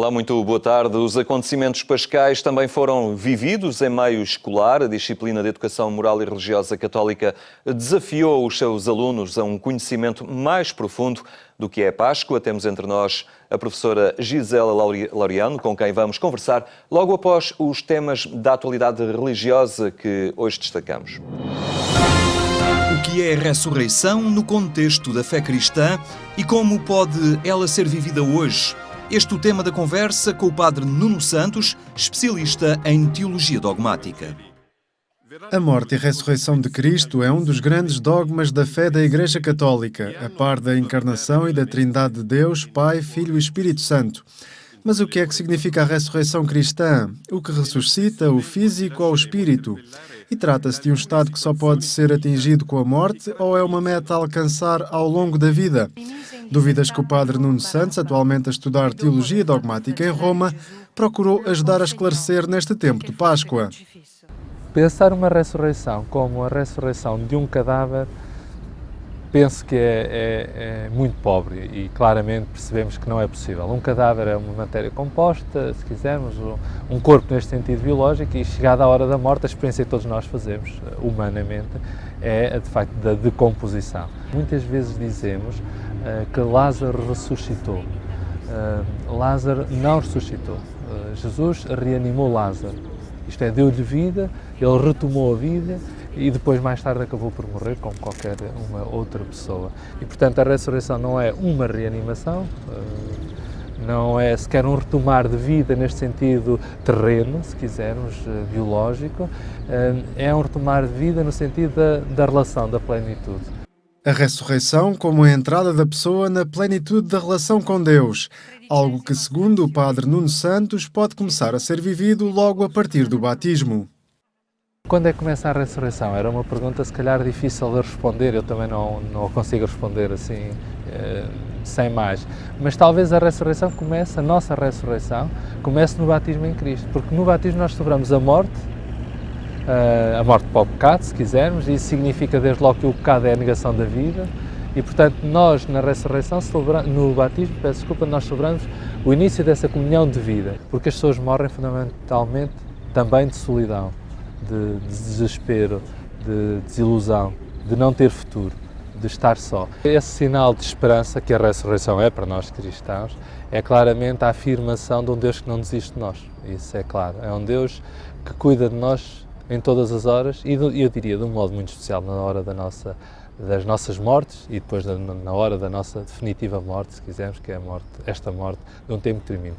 Olá, muito boa tarde. Os acontecimentos pascais também foram vividos em meio escolar. A disciplina de Educação Moral e Religiosa Católica desafiou os seus alunos a um conhecimento mais profundo do que é a Páscoa. Temos entre nós a professora Gisela Laureano, com quem vamos conversar logo após os temas da atualidade religiosa que hoje destacamos. O que é a ressurreição no contexto da fé cristã e como pode ela ser vivida hoje? Este é o tema da conversa com o padre Nuno Santos, especialista em teologia dogmática. A morte e ressurreição de Cristo é um dos grandes dogmas da fé da Igreja Católica, a par da encarnação e da Trindade de Deus, Pai, Filho e Espírito Santo. Mas o que é que significa a ressurreição cristã? O que ressuscita o físico ao espírito? E trata-se de um estado que só pode ser atingido com a morte ou é uma meta a alcançar ao longo da vida? Dúvidas que o padre Nuno Santos, atualmente a estudar teologia dogmática em Roma, procurou ajudar a esclarecer neste tempo de Páscoa. Pensar uma ressurreição como a ressurreição de um cadáver, penso que é muito pobre e claramente percebemos que não é possível. Um cadáver é uma matéria composta, se quisermos, um corpo neste sentido biológico, e chegada a hora da morte, a experiência que todos nós fazemos humanamente é de facto da decomposição. Muitas vezes dizemos que Lázaro ressuscitou. Lázaro não ressuscitou. Jesus reanimou Lázaro. Isto é, deu-lhe vida, ele retomou a vida e depois, mais tarde, acabou por morrer como qualquer uma outra pessoa. E, portanto, a ressurreição não é uma reanimação, não é sequer um retomar de vida neste sentido terreno, se quisermos, biológico, é um retomar de vida no sentido da relação, da plenitude. A ressurreição como a entrada da pessoa na plenitude da relação com Deus, algo que, segundo o padre Nuno Santos, pode começar a ser vivido logo a partir do batismo. Quando é que começa a ressurreição? Era uma pergunta, se calhar, difícil de responder, eu também não consigo responder assim, sem mais. Mas talvez a ressurreição comece, a nossa ressurreição, comece no batismo em Cristo, porque no batismo nós celebramos a morte para o pecado, se quisermos, e isso significa desde logo que o pecado é a negação da vida, e portanto nós na ressurreição, no batismo, nós celebramos o início dessa comunhão de vida, porque as pessoas morrem fundamentalmente também de solidão, de desespero, de desilusão, de não ter futuro, de estar só. Esse sinal de esperança que a ressurreição é para nós cristãos é claramente a afirmação de um Deus que não desiste de nós, isso é claro, é um Deus que cuida de nós em todas as horas e eu diria de um modo muito especial na hora das nossas mortes e depois na hora da nossa definitiva morte, se quisermos, que é esta morte de um tempo que termina.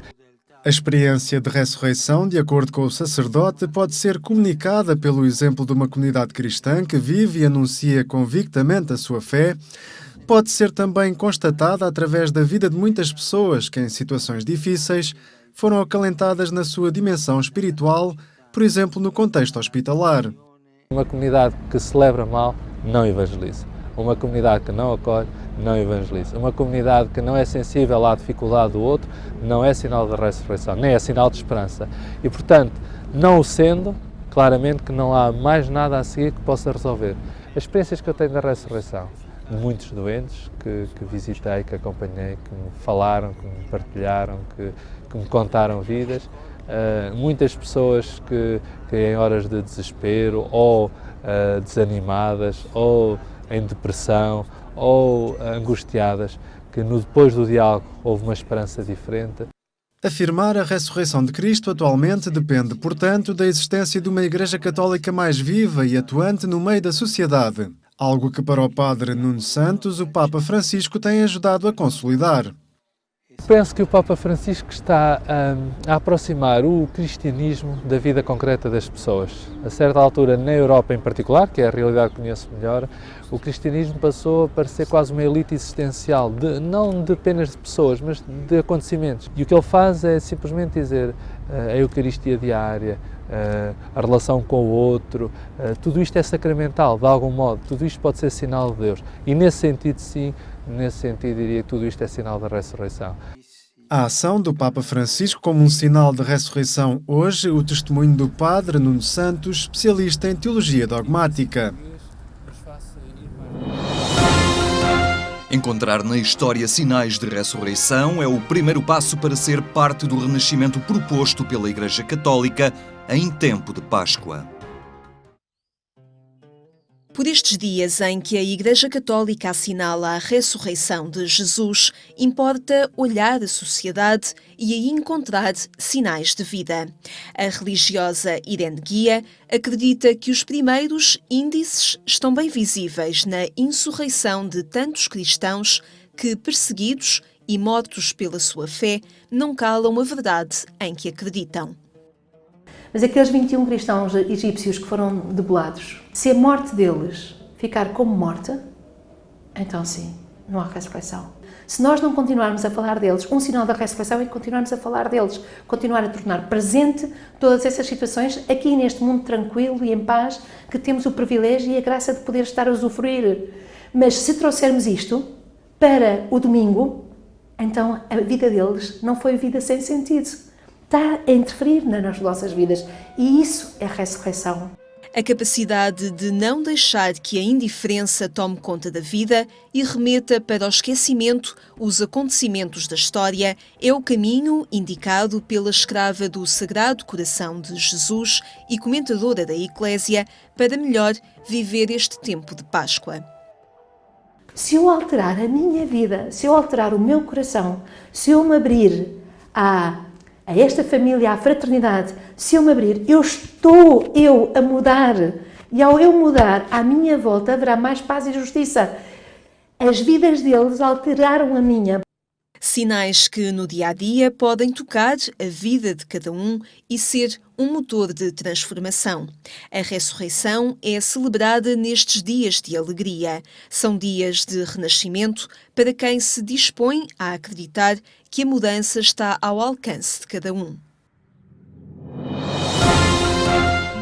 A experiência de ressurreição, de acordo com o sacerdote, pode ser comunicada pelo exemplo de uma comunidade cristã que vive e anuncia convictamente a sua fé. Pode ser também constatada através da vida de muitas pessoas que, em situações difíceis, foram acalentadas na sua dimensão espiritual, por exemplo, no contexto hospitalar. Uma comunidade que celebra mal, não evangeliza. Uma comunidade que não acolhe, não evangeliza. Uma comunidade que não é sensível à dificuldade do outro, não é sinal de ressurreição, nem é sinal de esperança. E, portanto, não o sendo, claramente que não há mais nada a seguir que possa resolver. As experiências que eu tenho da ressurreição, de muitos doentes que visitei, que acompanhei, que me falaram, que me partilharam, que me contaram vidas, muitas pessoas que em horas de desespero ou desanimadas ou em depressão ou angustiadas, que depois do diálogo houve uma esperança diferente. Afirmar a ressurreição de Cristo atualmente depende, portanto, da existência de uma Igreja Católica mais viva e atuante no meio da sociedade, algo que para o padre Nuno Santos o Papa Francisco tem ajudado a consolidar. Penso que o Papa Francisco está a aproximar o cristianismo da vida concreta das pessoas. A certa altura, na Europa em particular, que é a realidade que conheço melhor, o cristianismo passou a parecer quase uma elite existencial, não de apenas de pessoas, mas de acontecimentos. E o que ele faz é simplesmente dizer a Eucaristia diária, a relação com o outro, tudo isto é sacramental, de algum modo, tudo isto pode ser sinal de Deus. E nesse sentido, sim, nesse sentido diria que tudo isto é sinal da ressurreição. A ação do Papa Francisco como um sinal de ressurreição hoje, o testemunho do padre Nuno Santos, especialista em teologia dogmática. Encontrar na história sinais de ressurreição é o primeiro passo para ser parte do renascimento proposto pela Igreja Católica em tempo de Páscoa. Por estes dias em que a Igreja Católica assinala a ressurreição de Jesus, importa olhar a sociedade e aí encontrar sinais de vida. A religiosa Irene Guia acredita que os primeiros índices estão bem visíveis na insurreição de tantos cristãos que, perseguidos e mortos pela sua fé, não calam a verdade em que acreditam. Mas aqueles 21 cristãos egípcios que foram debelados, se a morte deles ficar como morte, então sim, não há ressurreição. Se nós não continuarmos a falar deles, um sinal da ressurreição é continuarmos a falar deles, continuar a tornar presente todas essas situações aqui neste mundo tranquilo e em paz, que temos o privilégio e a graça de poder estar a usufruir. Mas se trouxermos isto para o domingo, então a vida deles não foi vida sem sentido. Está a interferir nas nossas vidas e isso é ressurreição. A capacidade de não deixar que a indiferença tome conta da vida e remeta para o esquecimento os acontecimentos da história é o caminho indicado pela escrava do Sagrado Coração de Jesus e comentadora da Eclésia para melhor viver este tempo de Páscoa. Se eu alterar a minha vida, se eu alterar o meu coração, se eu me abrir a esta família, à fraternidade, se eu me abrir, estou a mudar. E ao eu mudar, à minha volta haverá mais paz e justiça. As vidas deles alteraram a minha. Sinais que no dia-a-dia podem tocar a vida de cada um e ser um motor de transformação. A ressurreição é celebrada nestes dias de alegria. São dias de renascimento para quem se dispõe a acreditar que a mudança está ao alcance de cada um.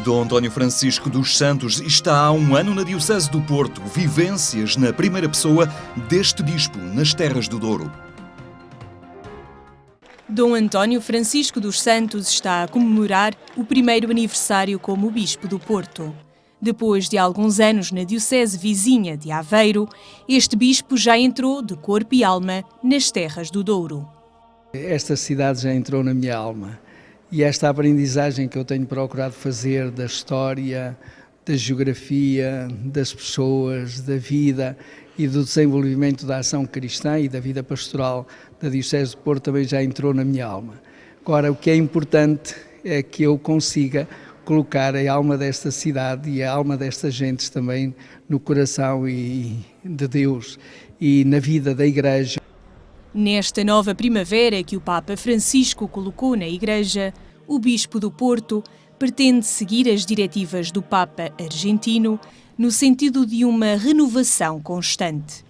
Dom António Francisco dos Santos está há um ano na Diocese do Porto. Vivências na primeira pessoa deste bispo nas Terras do Douro. Dom António Francisco dos Santos está a comemorar o primeiro aniversário como Bispo do Porto. Depois de alguns anos na diocese vizinha de Aveiro, este bispo já entrou de corpo e alma nas Terras do Douro. Esta cidade já entrou na minha alma e esta aprendizagem que eu tenho procurado fazer da história, da geografia, das pessoas, da vida e do desenvolvimento da ação cristã e da vida pastoral da Diocese de Porto também já entrou na minha alma. Agora, o que é importante é que eu consiga colocar a alma desta cidade e a alma destas gentes também no coração de Deus e na vida da Igreja. Nesta nova primavera que o Papa Francisco colocou na Igreja, o Bispo do Porto pretende seguir as diretivas do Papa argentino no sentido de uma renovação constante.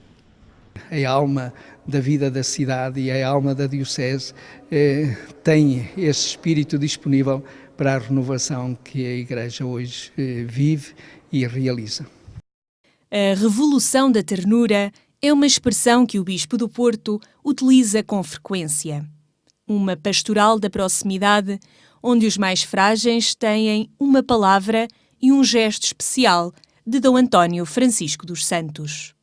A alma da vida da cidade e a alma da Diocese tem esse espírito disponível para a renovação que a Igreja hoje vive e realiza. A Revolução da Ternura é uma expressão que o Bispo do Porto utiliza com frequência. Uma pastoral da proximidade, onde os mais frágeis têm uma palavra e um gesto especial de Dom António Francisco dos Santos.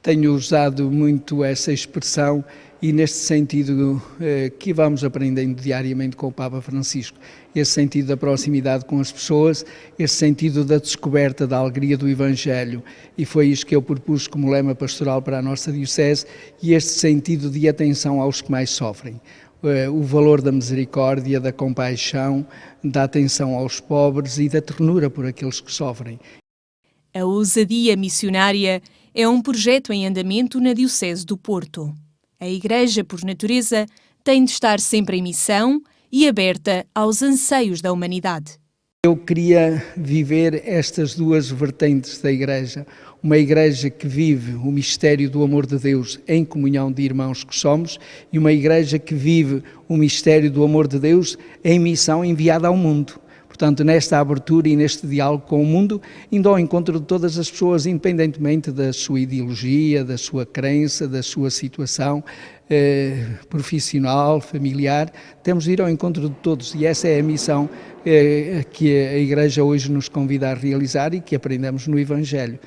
Tenho usado muito essa expressão e neste sentido que vamos aprendendo diariamente com o Papa Francisco, esse sentido da proximidade com as pessoas, esse sentido da descoberta da alegria do Evangelho, e foi isso que eu propus como lema pastoral para a nossa Diocese, e este sentido de atenção aos que mais sofrem. O valor da misericórdia, da compaixão, da atenção aos pobres e da ternura por aqueles que sofrem. A ousadia missionária é um projeto em andamento na Diocese do Porto. A Igreja, por natureza, tem de estar sempre em missão e aberta aos anseios da humanidade. Eu queria viver estas duas vertentes da Igreja. Uma Igreja que vive o mistério do amor de Deus em comunhão de irmãos que somos e uma Igreja que vive o mistério do amor de Deus em missão enviada ao mundo. Portanto, nesta abertura e neste diálogo com o mundo, indo ao encontro de todas as pessoas, independentemente da sua ideologia, da sua crença, da sua situação profissional, familiar, temos de ir ao encontro de todos e essa é a missão que a Igreja hoje nos convida a realizar e que aprendemos no Evangelho.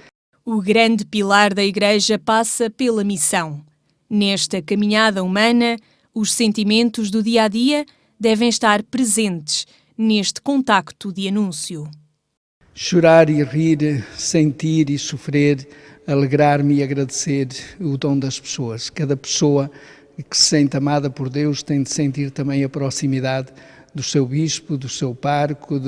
O grande pilar da Igreja passa pela missão. Nesta caminhada humana, os sentimentos do dia-a-dia devem estar presentes neste contacto de anúncio. Chorar e rir, sentir e sofrer, alegrar-me e agradecer o dom das pessoas. Cada pessoa que se sente amada por Deus tem de sentir também a proximidade do seu bispo, do seu pároco,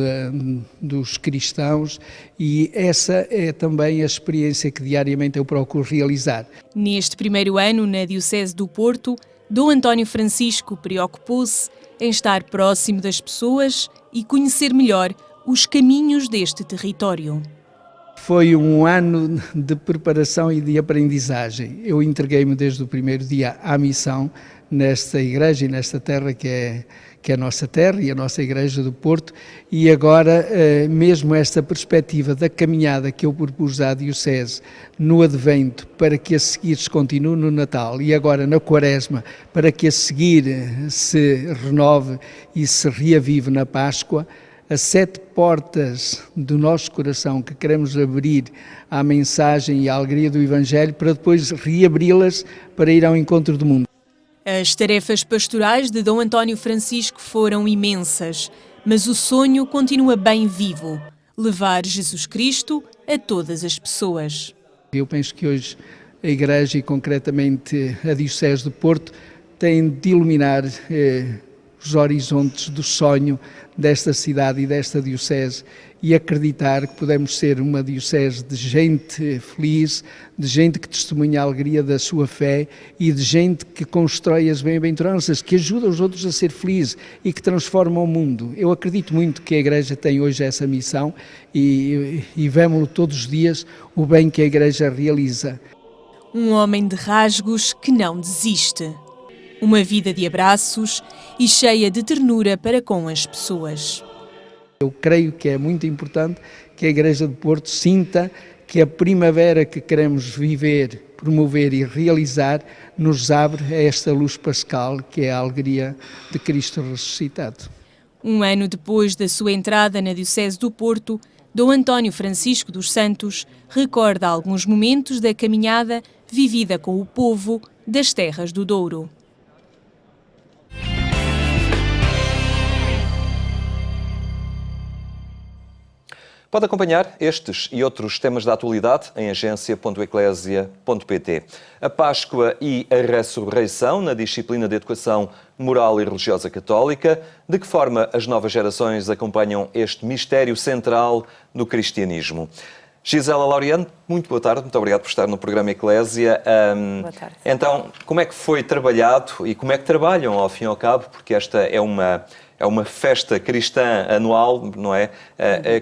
dos cristãos, e essa é também a experiência que diariamente eu procuro realizar. Neste primeiro ano na Diocese do Porto, Dom António Francisco preocupou-se em estar próximo das pessoas e conhecer melhor os caminhos deste território. Foi um ano de preparação e de aprendizagem. Eu entreguei-me desde o primeiro dia à missão nesta igreja e nesta terra que é a nossa terra e a nossa igreja do Porto, e agora mesmo esta perspectiva da caminhada que eu propus à Diocese no Advento, para que a seguir se continue no Natal, e agora na Quaresma, para que a seguir se renove e se reavive na Páscoa, as 7 portas do nosso coração que queremos abrir à mensagem e à alegria do Evangelho, para depois reabri-las para ir ao encontro do mundo. As tarefas pastorais de Dom António Francisco foram imensas, mas o sonho continua bem vivo: levar Jesus Cristo a todas as pessoas. Eu penso que hoje a Igreja e concretamente a Diocese do Porto tem de iluminar os horizontes do sonho desta cidade e desta Diocese e acreditar que podemos ser uma Diocese de gente feliz, de gente que testemunha a alegria da sua fé e de gente que constrói as bem-aventuranças, que ajuda os outros a ser felizes e que transforma o mundo. Eu acredito muito que a Igreja tem hoje essa missão e vemos-lo todos os dias, o bem que a Igreja realiza. Um homem de rasgos que não desiste. Uma vida de abraços e cheia de ternura para com as pessoas. Eu creio que é muito importante que a Igreja do Porto sinta que a primavera que queremos viver, promover e realizar nos abre a esta luz pascal que é a alegria de Cristo ressuscitado. Um ano depois da sua entrada na Diocese do Porto, Dom António Francisco dos Santos recorda alguns momentos da caminhada vivida com o povo das terras do Douro. Pode acompanhar estes e outros temas da atualidade em agência.eclésia.pt. A Páscoa e a Ressurreição na disciplina de Educação Moral e Religiosa Católica. De que forma as novas gerações acompanham este mistério central do cristianismo? Gisela Laureano, muito boa tarde, muito obrigado por estar no programa Eclésia. Boa tarde. Então, como é que foi trabalhado e como é que trabalham ao fim e ao cabo? Porque esta é uma festa cristã anual, não é?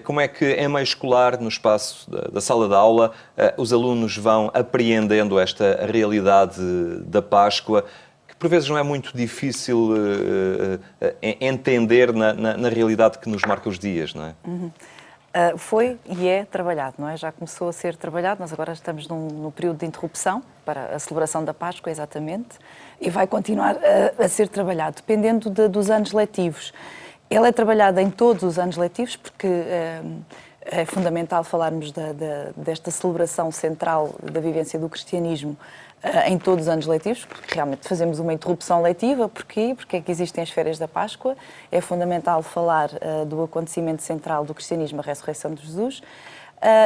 Como é que em meio escolar, no espaço da sala de aula, os alunos vão apreendendo esta realidade da Páscoa, que por vezes não é muito difícil entender na realidade que nos marca os dias, não é? Foi e é trabalhado, não é? Já começou a ser trabalhado, nós agora estamos num período de interrupção para a celebração da Páscoa, exatamente, e vai continuar a ser trabalhado, dependendo dos anos letivos. Ele é trabalhado em todos os anos letivos, porque é fundamental falarmos desta celebração central da vivência do cristianismo em todos os anos letivos, porque realmente fazemos uma interrupção letiva. Porquê? Porque é que existem as férias da Páscoa. É fundamental falar do acontecimento central do cristianismo, a ressurreição de Jesus,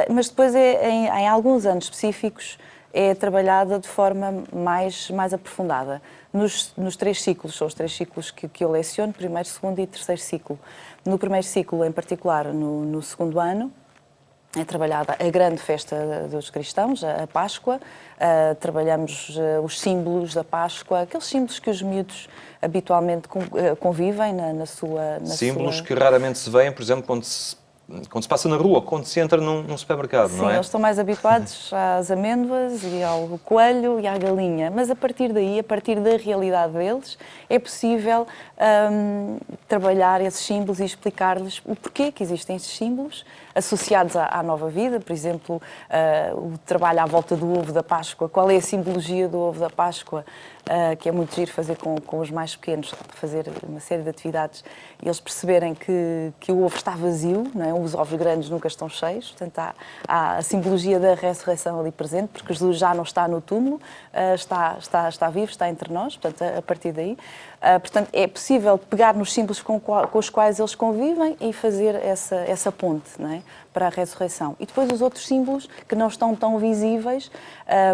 mas depois em alguns anos específicos é trabalhada de forma mais aprofundada. Nos 3 ciclos, são os 3 ciclos que eu leciono, primeiro, segundo e terceiro ciclo. No primeiro ciclo, em particular, no segundo ano, é trabalhada a grande festa dos cristãos, a Páscoa. Trabalhamos os símbolos da Páscoa, aqueles símbolos que os miúdos habitualmente convivem na sua... Símbolos que raramente se veem, por exemplo, quando se passa na rua, quando se entra num supermercado, Sim, não é? Eles estão mais habituados às amêndoas e ao coelho e à galinha, mas a partir daí, a partir da realidade deles, é possível trabalhar esses símbolos e explicar-lhes o porquê que existem esses símbolos, associados à nova vida, por exemplo, o trabalho à volta do ovo da Páscoa, qual é a simbologia do ovo da Páscoa, que é muito giro fazer com os mais pequenos, fazer uma série de atividades e eles perceberem que o ovo está vazio, não é? Os ovos grandes nunca estão cheios, portanto há a simbologia da ressurreição ali presente, porque Jesus já não está no túmulo, está vivo, está entre nós, portanto, a partir daí. Portanto, é possível pegar nos símbolos com os quais eles convivem e fazer essa ponte, não é? Para a ressurreição. E depois os outros símbolos que não estão tão visíveis,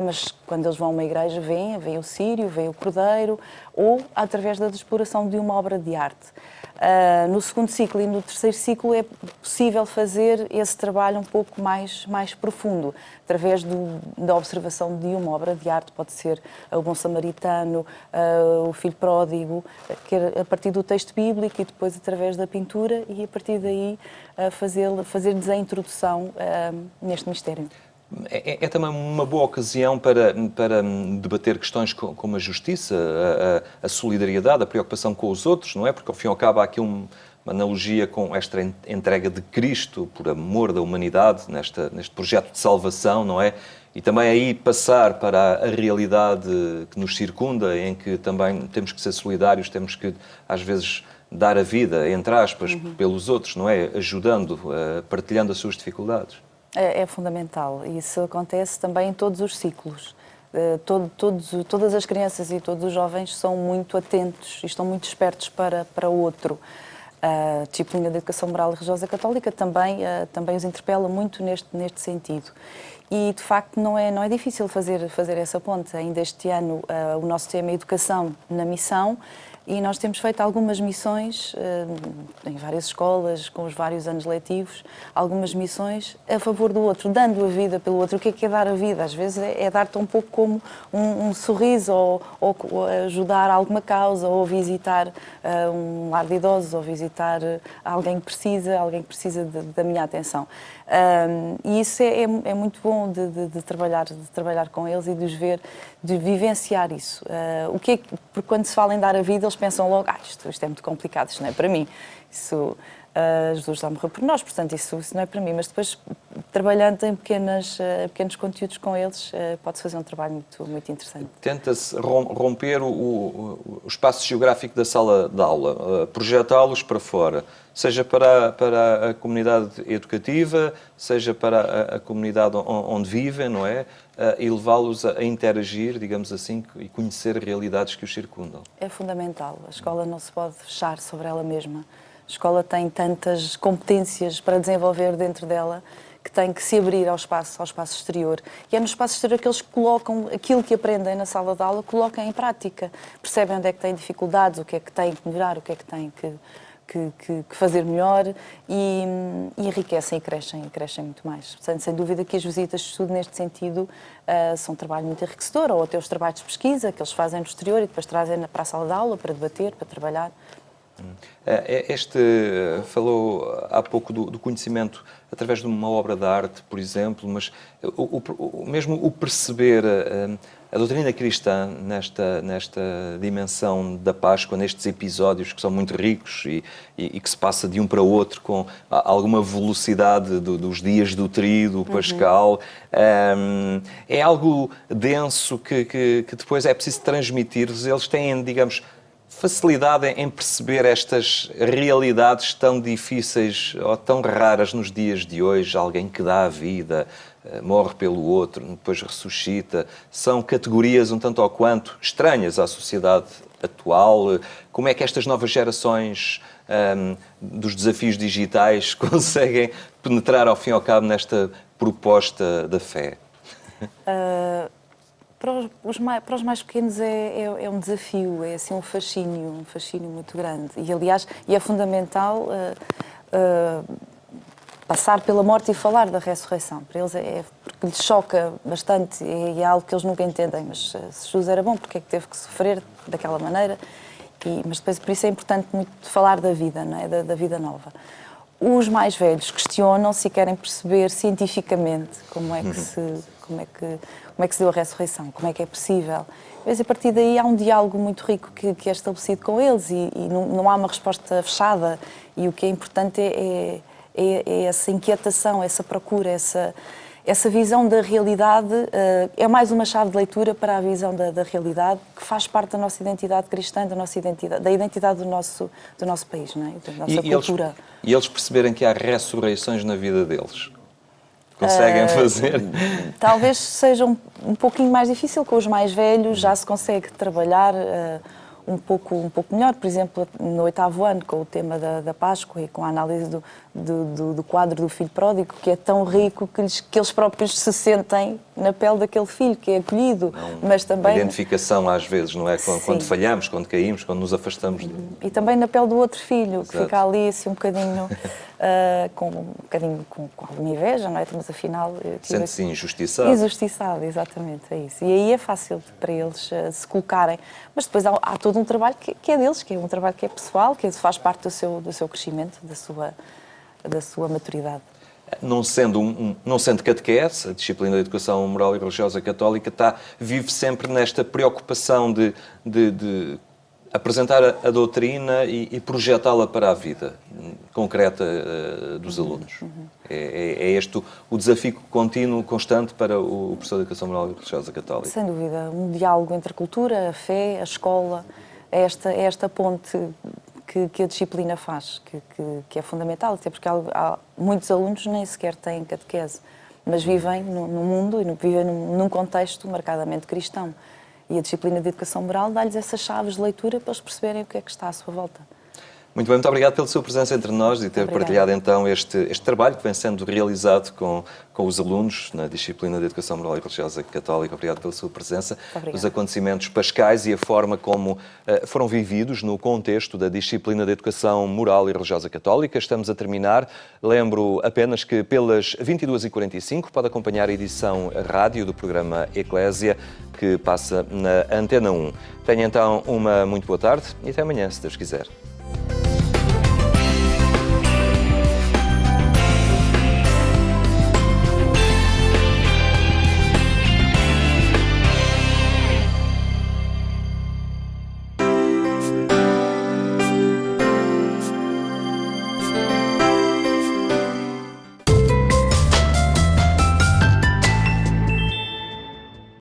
mas quando eles vão a uma igreja veem o círio, veem o cordeiro, ou através da exploração de uma obra de arte. No segundo ciclo e no terceiro ciclo é possível fazer esse trabalho um pouco mais profundo, através da observação de uma obra de arte, pode ser o Bom Samaritano, o Filho Pródigo, que é a partir do texto bíblico e depois através da pintura e a partir daí fazer-lhes a introdução neste mistério. É também uma boa ocasião para debater questões como a justiça, a solidariedade, a preocupação com os outros, não é? Porque, ao fim e ao cabo, há aqui uma analogia com esta entrega de Cristo por amor da humanidade, neste projeto de salvação, não é? E também aí passar para a realidade que nos circunda, em que também temos que ser solidários, temos que, às vezes, dar a vida, entre aspas, pelos outros, não é? Ajudando, partilhando as suas dificuldades. É fundamental. Isso acontece também em todos os ciclos. Todas as crianças e todos os jovens são muito atentos e estão muito espertos para o outro. A disciplina de Educação Moral e Religiosa Católica também os interpela muito neste sentido. E, de facto, não é difícil fazer essa ponte. Ainda este ano o nosso tema é Educação na Missão, e nós temos feito algumas missões em várias escolas, com os vários anos letivos, algumas missões a favor do outro, dando a vida pelo outro. O que é dar a vida? Às vezes é dar-te um pouco como um sorriso, ou ajudar a alguma causa, ou visitar um lar de idosos, ou visitar alguém que precisa da minha atenção. E isso é muito bom de trabalhar com eles e de os ver, de vivenciar isso. Porque quando se fala em dar a vida, eles pensam logo, isto é muito complicado, isto não é para mim. Jesus já morreu por nós, portanto isso não é para mim. Mas depois, trabalhando em pequenos conteúdos com eles, pode-se fazer um trabalho muito interessante. Tenta-se romper o espaço geográfico da sala de aula, projetá-los para fora, seja para a comunidade educativa, seja para a comunidade onde vivem, não é? E levá-los a interagir, digamos assim, e conhecer realidades que os circundam. É fundamental. A escola não se pode fechar sobre ela mesma. A escola tem tantas competências para desenvolver dentro dela que tem que se abrir ao espaço exterior. E é no espaço exterior que eles colocam aquilo que aprendem na sala de aula, colocam em prática. Percebem onde é que têm dificuldades, o que é que têm que melhorar, o que é que têm que fazer melhor e enriquecem e crescem muito mais. Portanto, sem dúvida que as visitas de estudo neste sentido são um trabalho muito enriquecedor, ou até os trabalhos de pesquisa que eles fazem no exterior e depois trazem para a sala de aula para debater, para trabalhar. Falou há pouco do conhecimento através de uma obra de arte, por exemplo, mas mesmo o perceber a doutrina cristã nesta dimensão da Páscoa, nestes episódios que são muito ricos e que se passa de um para o outro com alguma velocidade dos dias do tríduo pascal, é algo denso que depois é preciso transmitir-lhes. Eles têm, digamos, facilidade em perceber estas realidades tão difíceis ou tão raras nos dias de hoje. Alguém que dá a vida, morre pelo outro, depois ressuscita. São categorias um tanto ou quanto estranhas à sociedade atual. Como é que estas novas gerações dos desafios digitais conseguem penetrar ao fim e ao cabo nesta proposta da fé? Para os mais pequenos é um desafio, é assim um fascínio muito grande. E, aliás, é fundamental passar pela morte e falar da ressurreição. Para eles porque lhes choca bastante e é algo que eles nunca entendem. Mas se Jesus era bom, porque é que teve que sofrer daquela maneira? Mas depois, por isso é importante muito falar da vida, não é? Da vida nova. Os mais velhos questionam-se e querem perceber cientificamente como é que se deu a ressurreição, como é que é possível. Mas a partir daí há um diálogo muito rico que é estabelecido com eles e não há uma resposta fechada. E o que é importante é é essa inquietação, essa procura, essa visão da realidade, é mais uma chave de leitura para a visão da realidade, que faz parte da nossa identidade cristã, da identidade do nosso país, não é? Da nossa cultura. E eles perceberem que há ressurreições na vida deles? Conseguem fazer? Talvez seja um pouquinho mais difícil com os mais velhos, já se consegue trabalhar um pouco melhor, por exemplo, no 8º ano, com o tema da Páscoa e com a análise do quadro do filho pródigo, que é tão rico que eles próprios se sentem na pele daquele filho que é acolhido, mas também... A identificação às vezes, não é? Quando falhamos, quando caímos, quando nos afastamos dele. E também na pele do outro filho, Exato. que fica ali assim um bocadinho com alguma inveja, não é? Mas afinal... Sente-se injustiçado. Injustiçado, exatamente, é isso. E aí é fácil para eles se colocarem. Mas depois há todo um trabalho que é deles, que é um trabalho que é pessoal, que faz parte do seu crescimento, da sua maturidade. Não sendo catequese, a disciplina da educação moral e religiosa católica vive sempre nesta preocupação de apresentar a doutrina e projetá-la para a vida concreta dos alunos. É este o desafio contínuo, constante para o professor de educação moral e religiosa católica. Sem dúvida, um diálogo entre a cultura, a fé, a escola, é esta ponte que a disciplina faz, que é fundamental, até porque há muitos alunos nem sequer têm catequese, mas vivem no mundo e vivem num contexto marcadamente cristão. E a disciplina de educação moral dá-lhes essas chaves de leitura para eles perceberem o que é que está à sua volta. Muito bem, muito obrigado pela sua presença entre nós e ter partilhado então este trabalho que vem sendo realizado com os alunos na disciplina de Educação Moral e Religiosa Católica. Obrigado pela sua presença. Os acontecimentos pascais e a forma como foram vividos no contexto da disciplina de Educação Moral e Religiosa Católica. Estamos a terminar. Lembro apenas que pelas 22h45 pode acompanhar a edição rádio do programa Eclésia, que passa na Antena 1. Tenha então uma muito boa tarde e até amanhã, se Deus quiser.